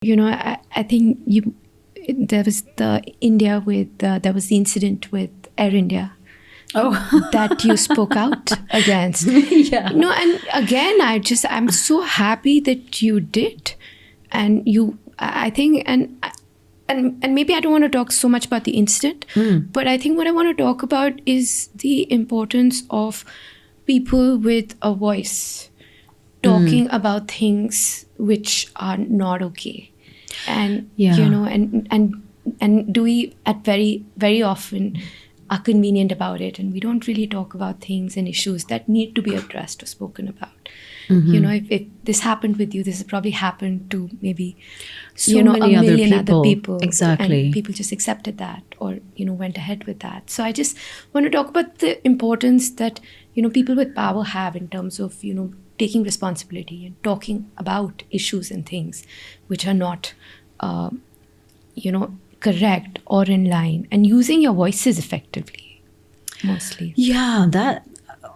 I think there was the incident with Air India. Oh, that you spoke out against. Yeah. And again, I'm so happy that you did. And I think, and maybe I don't want to talk so much about the incident, but I think what I want to talk about is the importance of people with a voice talking about things which are not okay. And, and do we very, very often are convenient about it, and we don't really talk about things and issues that need to be addressed or spoken about. If this happened with you, this has probably happened to maybe so many a million other people. Exactly. And people just accepted that or went ahead with that. So I just want to talk about the importance that people with power have in terms of taking responsibility and talking about issues and things which are not correct or in line, and using your voices effectively, mostly. Yeah, that,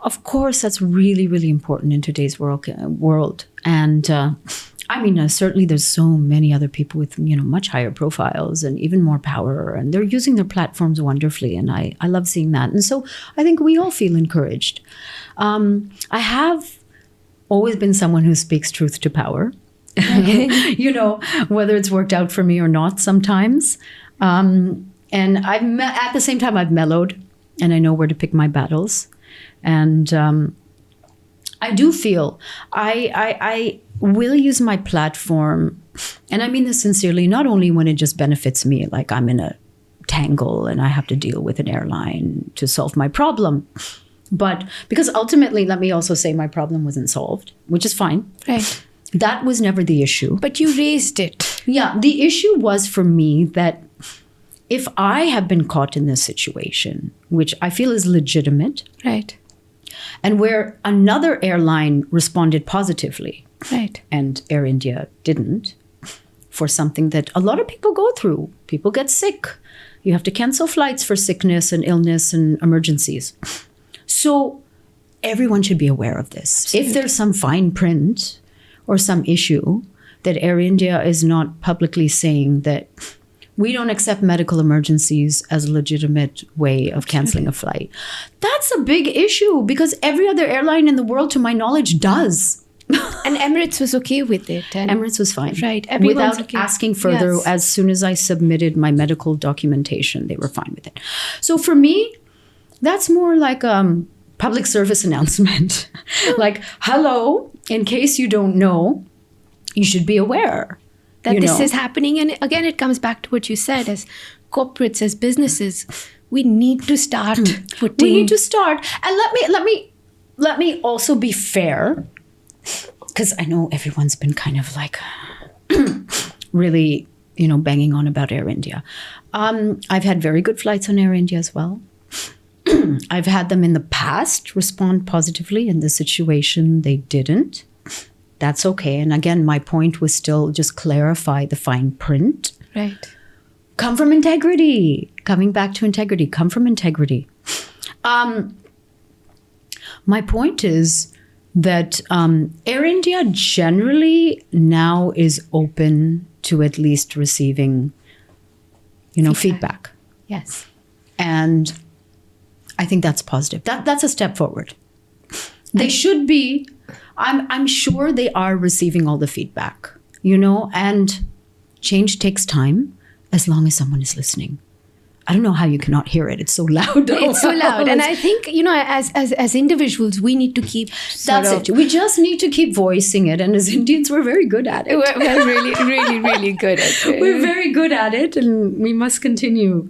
of course, that's really, really important in today's world. And certainly there's so many other people with, much higher profiles and even more power, and they're using their platforms wonderfully. And I love seeing that. And so I think we all feel encouraged. I have always been someone who speaks truth to power. Whether it's worked out for me or not sometimes. And at the same time, I've mellowed and I know where to pick my battles. And I do feel I will use my platform, and I mean this sincerely, not only when it just benefits me, like I'm in a tangle and I have to deal with an airline to solve my problem, but because ultimately, let me also say my problem wasn't solved, which is fine. Right. That was never the issue. But you raised it. Yeah. The issue was for me that if I have been caught in this situation, which I feel is legitimate. Right. And where another airline responded positively. Right. And Air India didn't, for something that a lot of people go through. People get sick. You have to cancel flights for sickness and illness and emergencies. So everyone should be aware of this. Absolutely. If there's some fine print or some issue that Air India is not publicly saying that we don't accept medical emergencies as a legitimate way of canceling a flight, that's a big issue because every other airline in the world, to my knowledge, does. And Emirates was okay with it. And Emirates was fine. Right. Without okay. asking further, Yes. as soon as I submitted my medical documentation, they were fine with it. So for me, that's more like public service announcement. Like, hello, in case you don't know, you should be aware that this is happening. And again, it comes back to what you said, as corporates, as businesses, we need to start putting... We need to start. And let me also be fair, because I know everyone's been kind of like really, banging on about Air India. I've had very good flights on Air India as well. I've had them in the past respond positively. In this situation, they didn't. That's okay. And again, my point was still just clarify the fine print. Right. Come from integrity. Coming back to integrity. Come from integrity. My point is that Air India generally now is open to at least receiving, feedback. Yes. And I think that's positive. That's a step forward. They should be. I'm sure they are receiving all the feedback, and change takes time as long as someone is listening. I don't know how you cannot hear it. It's so loud. It's so loud. And I think, as individuals, we need to keep... That's it. We just need to keep voicing it. And as Indians, we're very good at it. We're really, really, really good at it. We're very good at it, and we must continue.